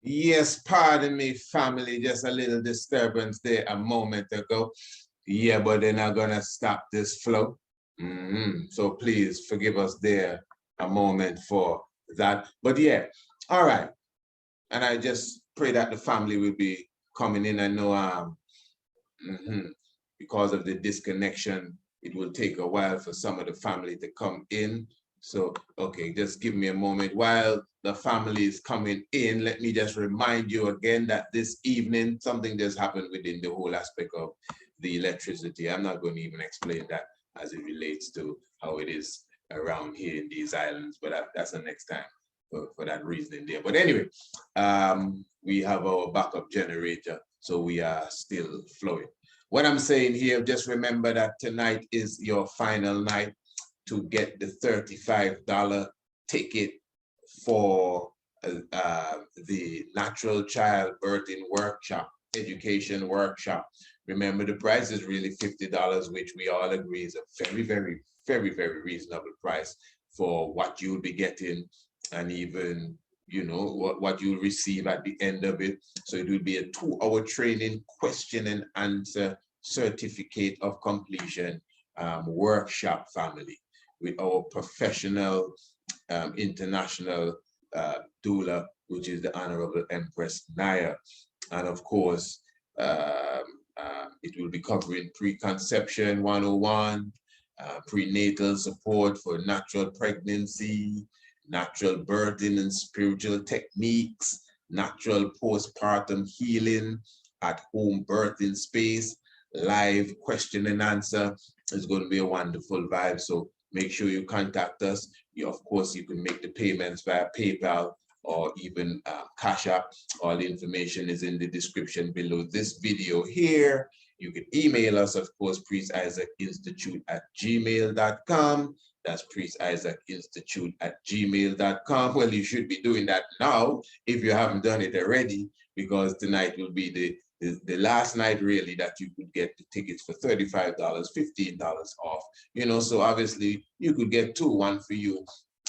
Yes, pardon me, family, just a little disturbance there a moment ago. Yeah, but they're not gonna stop this flow. So please forgive us there a moment for that. But yeah, all right. And I just pray that the family will be coming in. I know because of the disconnection, it will take a while for some of the family to come in. So, okay, just give me a moment. While the family is coming in, let me just remind you again that this evening, something just happened within the whole aspect of the electricity. I'm not going to even explain that as it relates to how it is around here in these islands, but that's the next time for that reasoning there. But anyway, we have our backup generator, so we are still flowing. What I'm saying here, just remember that tonight is your final night to get the $35 ticket for the Natural Child Birthing Workshop, Education Workshop. Remember, the price is really $50, which we all agree is a very, very, very, very reasonable price for what you'll be getting, and even what you'll receive at the end of it. So it will be a 2-hour training, question and answer, certificate of completion workshop, family, with our professional international doula, which is the Honorable Empress Naya. And of course, it will be covering preconception 101, prenatal support for natural pregnancy, natural birthing and spiritual techniques, natural postpartum healing, at home birthing space, live question and answer. It's going to be a wonderful vibe. So make sure you contact us. Of course, you can make the payments via PayPal or even CashApp. All the information is in the description below this video here. You can email us, of course, priestIsaacInstitute@gmail.com. That's priestIsaacInstitute@gmail.com. Well, you should be doing that now if you haven't done it already, because tonight will be the last night really that you could get the tickets for $35, $15 off. So obviously you could get two, one for you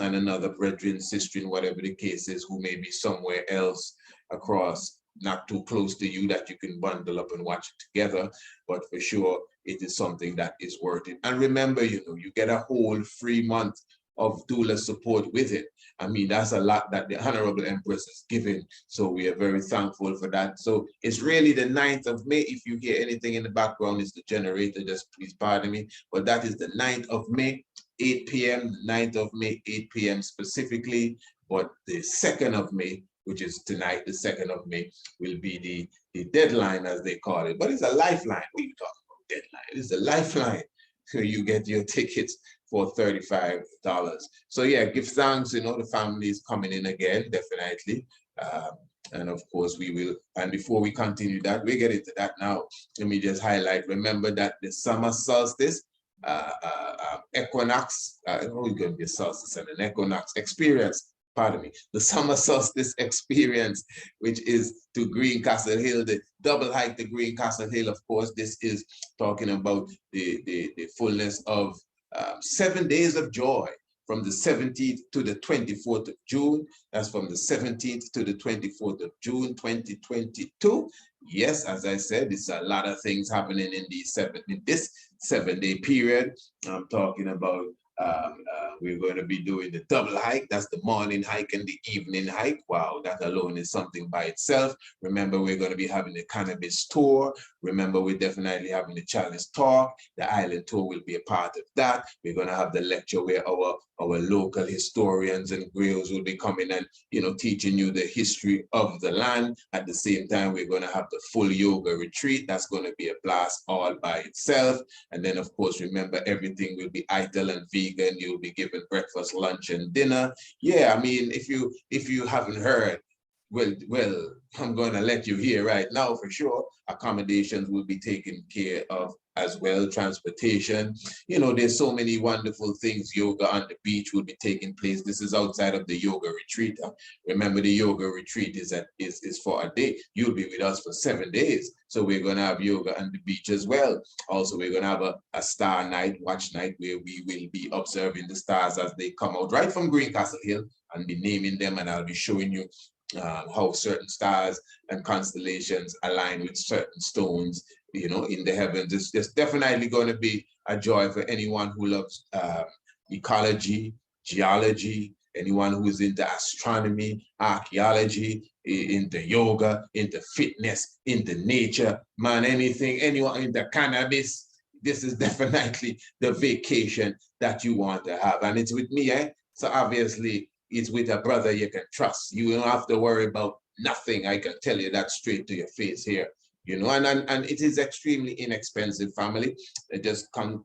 and another brethren, sister, whatever the case is, who may be somewhere else across, not too close to you, that you can bundle up and watch it together. But for sure, it is something that is worth it. And remember, you get a whole free month of doula support with it. I mean, that's a lot that the Honorable Empress is giving. So we are very thankful for that. So it's really the 9th of May. If you hear anything in the background, it's the generator, just please pardon me. But that is the 9th of May, 8 p.m., 9th of May, 8 p.m. specifically. But the 2nd of May, which is tonight, the 2nd of May, will be the deadline, as they call it. But it's a lifeline. What are you talking about, deadline? It's a lifeline. So you get your tickets for $35. So yeah, give thanks. The family is coming in again, definitely. And of course we will. And before we continue that, we get into that now. Let me just highlight. Remember that the summer solstice, equinox, it's going to be a solstice and an equinox experience. Pardon me, the summer solstice experience, which is to Greencastle Hill, the double hike to Greencastle Hill. Of course, this is talking about the fullness of 7 days of joy, from the 17th to the 24th of June. That's from the 17th to the 24th of June, 2022. Yes, as I said, it's a lot of things happening in this 7-day period. I'm talking about we're going to be doing the double hike. That's the morning hike and the evening hike. Wow, that alone is something by itself. Remember, we're going to be having the cannabis tour. Remember, we're definitely having the chalice talk. The island tour will be a part of that. We're going to have the lecture where our local historians and griots will be coming and teaching you the history of the land. At the same time, we're going to have the full yoga retreat. That's going to be a blast all by itself. And then, of course, remember, everything will be ITIL and vegan. You'll be given breakfast, lunch, and dinner. Yeah, I mean, if you haven't heard, well, I'm going to let you hear right now for sure. Accommodations will be taken care of as well, transportation. There's so many wonderful things. Yoga on the beach will be taking place. This is outside of the yoga retreat. Remember, the yoga retreat is for a day. You'll be with us for 7 days. So we're going to have yoga on the beach as well. Also, we're going to have a star night, watch night, where we will be observing the stars as they come out right from Greencastle Hill and be naming them, and I'll be showing you how certain stars and constellations align with certain stones, you know, in the heavens. It's just definitely going to be a joy for anyone who loves ecology, geology, anyone who is into astronomy, archaeology, into yoga, into fitness, into nature, man, anything, anyone into cannabis. This is definitely the vacation that you want to have. And it's with me, eh? So obviously, it's with a brother you can trust. You don't have to worry about nothing. I can tell you that straight to your face here. You know, and it is extremely inexpensive, family. It just come,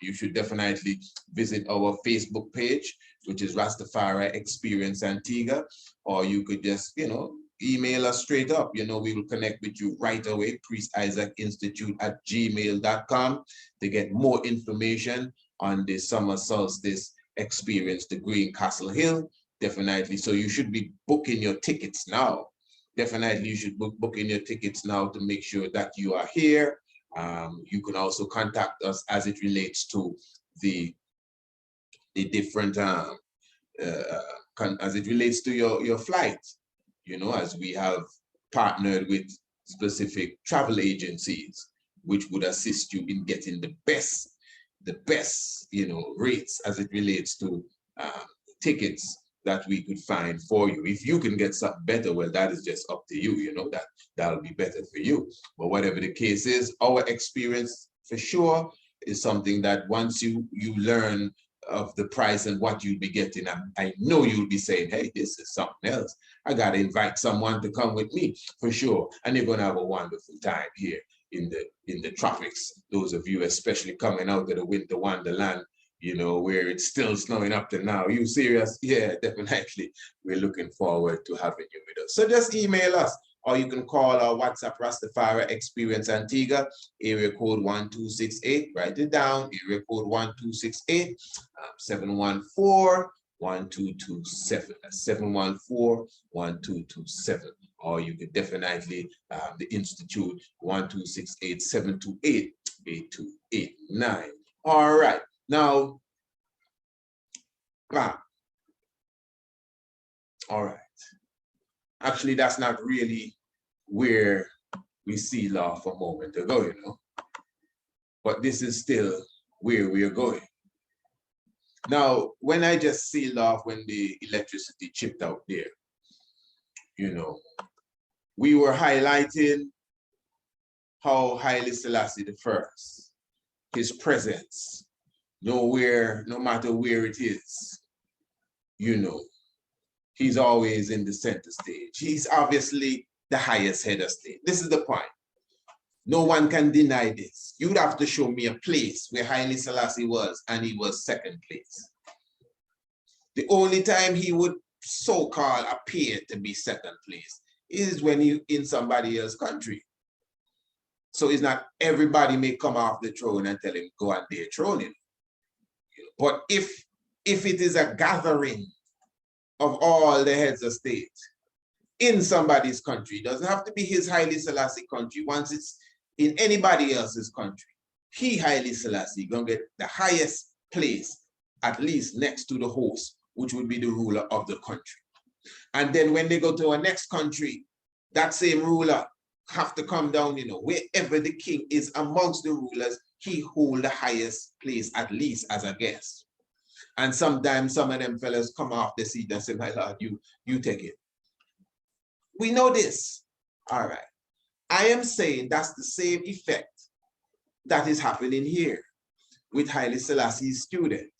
you should definitely visit our Facebook page, which is Rastafari Experience Antigua, or you could just, you know, email us straight up. You know, we will connect with you right away, priestIsaacInstitute@gmail.com, to get more information on the summer solstice experience, the Green Castle Hill. Definitely. So you should be booking your tickets now. Definitely, you should booking your tickets now to make sure that you are here. You can also contact us as it relates to the different as it relates to your flight. You know, as we have partnered with specific travel agencies, which would assist you in getting the best, you know, rates as it relates to tickets that we could find for you. If you can get something better, well, that is just up to you. You know, that'll be better for you. But whatever the case is, our experience for sure is something that once you learn of the price and what you'll be getting, I know you'll be saying, hey, this is something else. I got to invite someone to come with me for sure. And they're going to have a wonderful time here in the tropics. Those of you especially coming out of the winter wonderland, you know, where it's still snowing up to now. You serious? Yeah, definitely. We're looking forward to having you with us. So just email us, or you can call our WhatsApp Rastafari Experience Antigua, area code 1268. Write it down, area code 1268, 714-1227. That's 714-1227. Or you could definitely, the Institute, 1268-728-8289. All right. Now, all right. Actually, that's not really where we seal off a moment ago, you know. But this is still where we are going. Now, when I just sealed off when the electricity chipped out there, you know, we were highlighting how Haile Selassie I, his presence, no matter where it is, you know, he's always in the center stage. He's obviously the highest head of state. This is the point. No one can deny this. You'd have to show me a place where Haile Selassie was and he was second place. The only time he would so-called appear to be second place is when he's in somebody else's country. So it's not everybody may come off the throne and tell him go on their throne. But if it is a gathering of all the heads of state in somebody's country, it doesn't have to be his Haile Selassie country. Once it's in anybody else's country, he, Haile Selassie, gonna get the highest place, at least next to the host, which would be the ruler of the country. And then when they go to a next country, that same ruler have to come down, you know, wherever the king is amongst the rulers, he hold the highest place, at least as a guest. And sometimes some of them fellas come off the seat and say, my Lord, you take it. We know this. All right. I am saying that's the same effect that is happening here with Haile Selassie's student.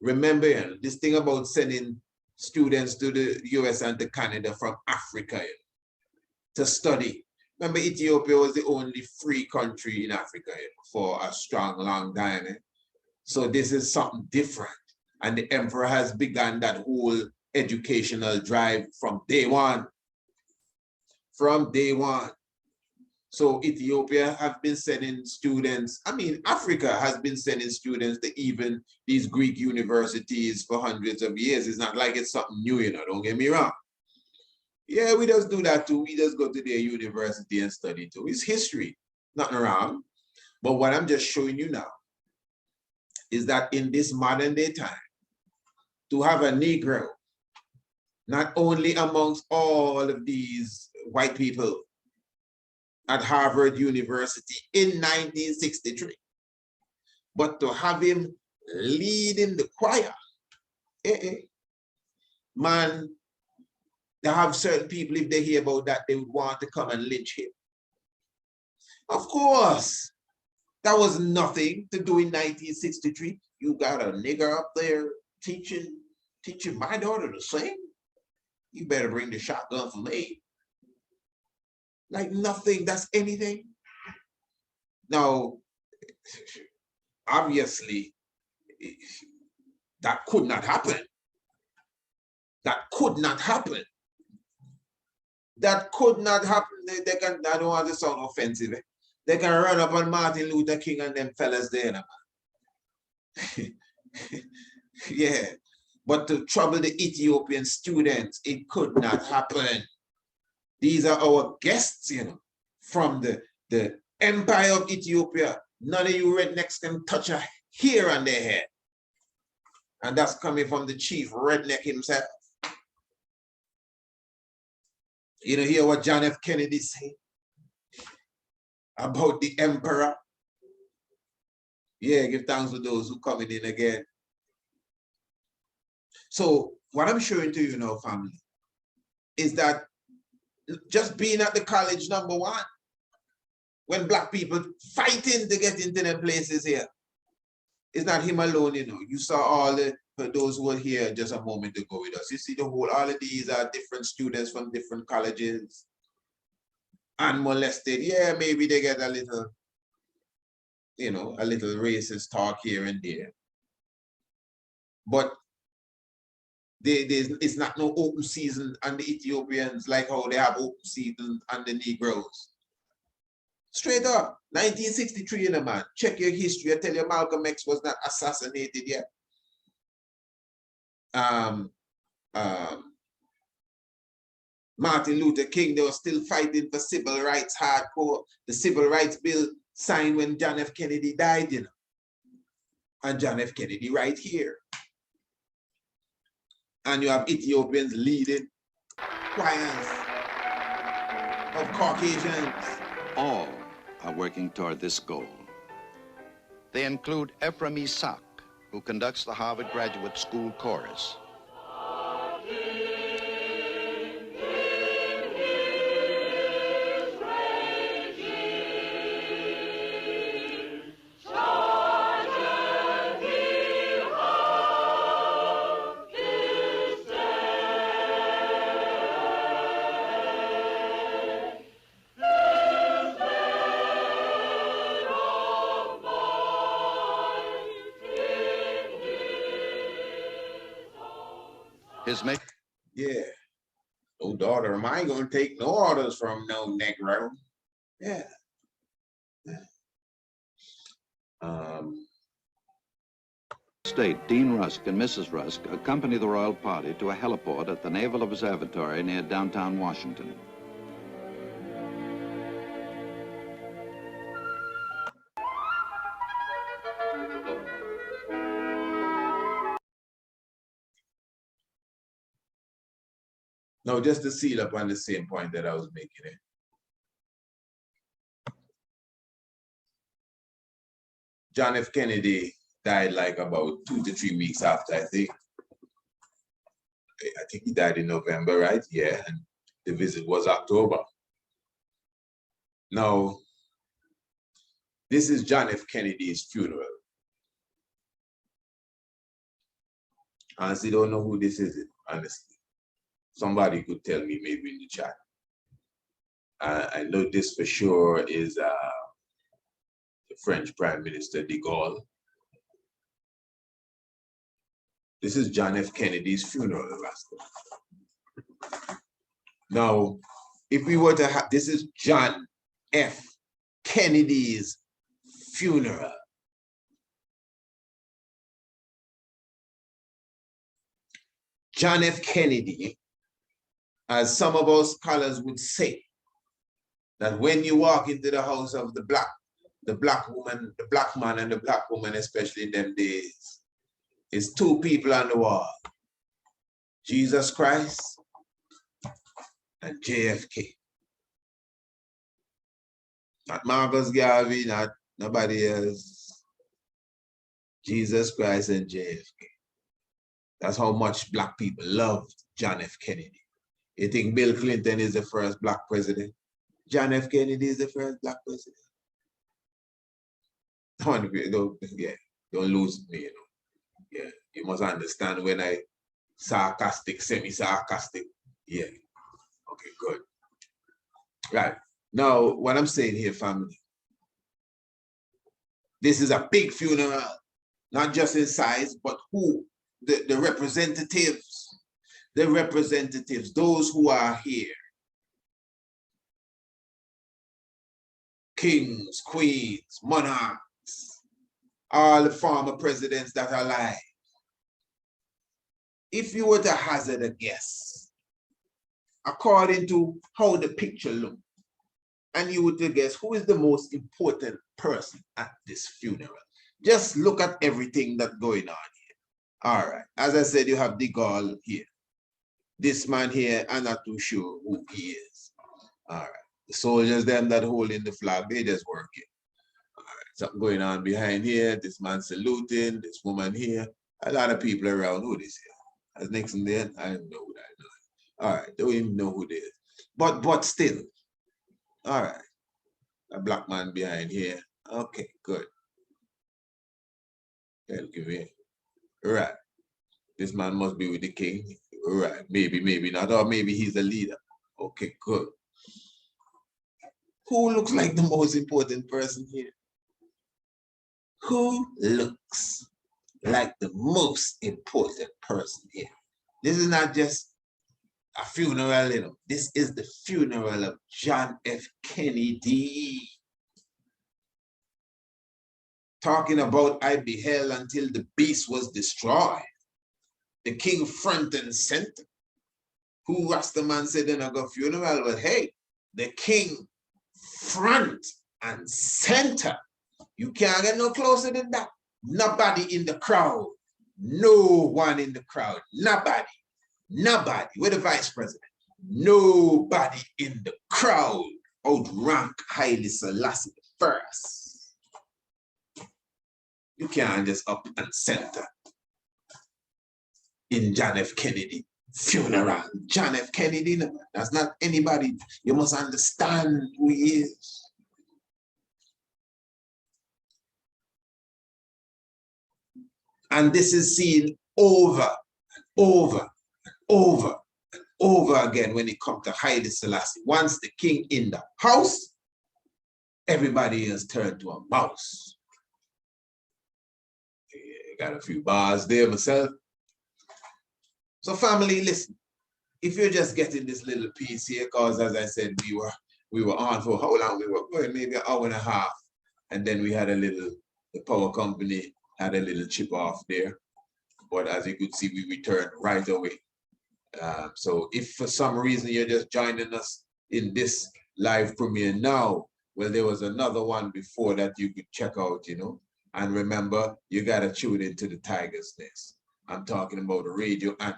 Remember, you know, this thing about sending students to the US and to Canada from Africa, you know, to study. Remember, Ethiopia was the only free country in Africa, you know, for a strong, long time. So this is something different. And the emperor has begun that whole educational drive from day one. From day one. So Ethiopia have been sending students, I mean, Africa has been sending students to even these Greek universities for hundreds of years. It's not like it's something new, you know, don't get me wrong. Yeah, we just do that too. We just go to their university and study too. It's history, nothing wrong. But what I'm just showing you now is that in this modern day time, to have a Negro not only amongst all of these white people at Harvard University in 1963, but to have him leading the choir. Man, they have certain people, if they hear about that, they would want to come and lynch him. Of course, that was nothing to do in 1963. You got a nigger up there teaching my daughter to sing. You better bring the shotgun for me. Like nothing, that's anything. Now, obviously, that could not happen. That could not happen. That could not happen. They can, I don't want to sound offensive. They can run up on Martin Luther King and them fellas there. Yeah. But to trouble the Ethiopian students, it could not happen. These are our guests, you know, from the Empire of Ethiopia. None of you rednecks can touch a hair on their head. And that's coming from the chief redneck himself. You know, hear what John F. Kennedy said about the emperor? Yeah, give thanks to those who coming in again. So what I'm showing to you now, family, is that just being at the college, number one, when black people fighting to get into their places here, it's not him alone, you know. You saw all the, for those who were here just a moment ago with us, you see the whole, all of these are different students from different colleges, unmolested. Yeah, maybe they get a little, you know, a little racist talk here and there. But it's not no open season on the Ethiopians like how they have open season on the Negroes. Straight up, 1963, in a man. Check your history. I tell you, Malcolm X was not assassinated yet. Martin Luther King, they were still fighting for civil rights hardcore. The civil rights bill signed when John F. Kennedy died, you know. And John F. Kennedy right here. And you have Ethiopians leading choirs of Caucasians. All are working toward this goal. They include Ephraim Isaac, who conducts the Harvard Graduate School Chorus. Yeah. Oh, daughter, am I going to take no orders from no Negro? Yeah. State, Dean Rusk and Mrs. Rusk accompany the royal party to a heliport at the Naval Observatory near downtown Washington. No, just to seal up on the same point that I was making it. John F. Kennedy died like about 2 to 3 weeks after, I think. I think he died in November, right? Yeah, and the visit was October. Now, this is John F. Kennedy's funeral. Honestly, don't know who this is, honestly. Somebody could tell me maybe in the chat. I know this for sure is the French Prime Minister de Gaulle. This is John F. Kennedy's funeral, Rasta. Now, if we were to have, this is John F. Kennedy's funeral. John F. Kennedy, as some of us scholars would say, that when you walk into the house of the black woman, the black man and the black woman, especially in them days, it's 2 people on the wall. Jesus Christ and JFK. Not Marcus Garvey, not nobody else. Jesus Christ and JFK. That's how much black people loved John F. Kennedy. You think Bill Clinton is the first black president? John F. Kennedy is the first black president. Don't lose me, you know. Yeah, you must understand when I sarcastic, semi-sarcastic. Yeah, okay, good. Right, now what I'm saying here, family, this is a big funeral, not just in size, but who, the representatives, those who are here, kings, queens, monarchs, all the former presidents that are alive. If you were to hazard a guess, according to how the picture looked, and you were to guess who is the most important person at this funeral, just look at everything that's going on here. All right, as I said, you have De Gaulle here. This man here, I'm not too sure who he is. All right, the soldiers, them that holding the flag, they just working. All right, something going on behind here. This man saluting, this woman here. A lot of people around. Who this here? As Nixon there, I don't know who that is. All right, don't even know who this is. But still, all right, a black man behind here. Okay, good. Okay, right. This man must be with the king. Right, maybe not, or maybe he's a leader. Okay, good. Who looks like the most important person here? Who looks like the most important person here? This is not just a funeral, you know. This is the funeral of John F. Kennedy. Talking about I beheld until the beast was destroyed. The king front and center. Who Rastaman said in a funeral, but hey, the king front and center. You can't get no closer than that. Nobody in the crowd. No one in the crowd. Nobody. We're the vice president. Nobody in the crowd outrank Haile Selassie first. You can't just up and center in John F. Kennedy funeral. John F. Kennedy, that's not anybody. You must understand who he is. And this is seen over and over again when it comes to Haile Selassie. Once the king in the house, everybody has turned to a mouse. Got a few bars there myself. So family, listen, if you're just getting this little piece here, because as I said, we were on for how long? We were going maybe an hour and a half. And then we had the power company had a little chip off there. But as you could see, we returned right away. So if for some reason you're just joining us in this live premiere now, well, there was another one before that you could check out, you know. And remember, you got to tune into the Tiger's Nest. I'm talking about the Radio Anu.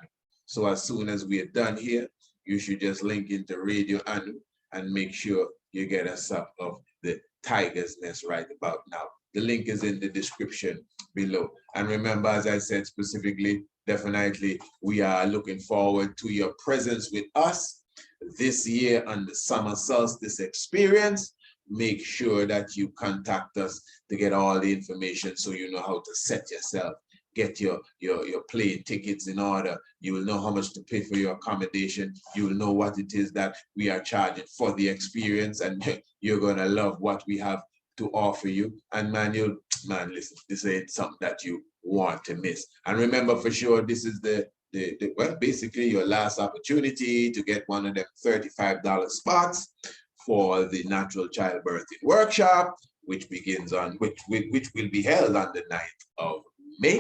So as soon as we are done here, you should just link into Radio Anu and make sure you get a sub of the Tiger's Nest right about now. The link is in the description below. And remember, as I said specifically, definitely we are looking forward to your presence with us this year on the summer solstice experience. Make sure that you contact us to get all the information so you know how to set yourself, get your plane tickets in order. You will know how much to pay for your accommodation. You will know what it is that we are charging for the experience, and you're gonna love what we have to offer you. And man, listen, this ain't something that you want to miss. And remember for sure, this is well, basically your last opportunity to get one of them $35 spots for the natural childbirthing workshop, which begins on, which will be held on the 9th of May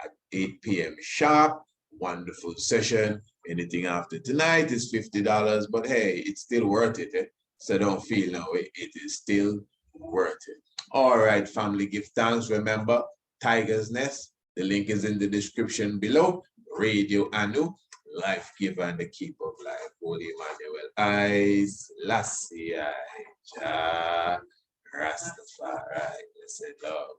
at 8 p.m. sharp. Wonderful session. Anything after tonight is $50, but hey, it's still worth it. Eh? So don't feel no way. It is still worth it. All right, family, give thanks. Remember, Tiger's Nest. The link is in the description below. Radio Anu. life giver and the keeper of life, Holy Emmanuel. I, Selassie, Rastafari, blessed Lord.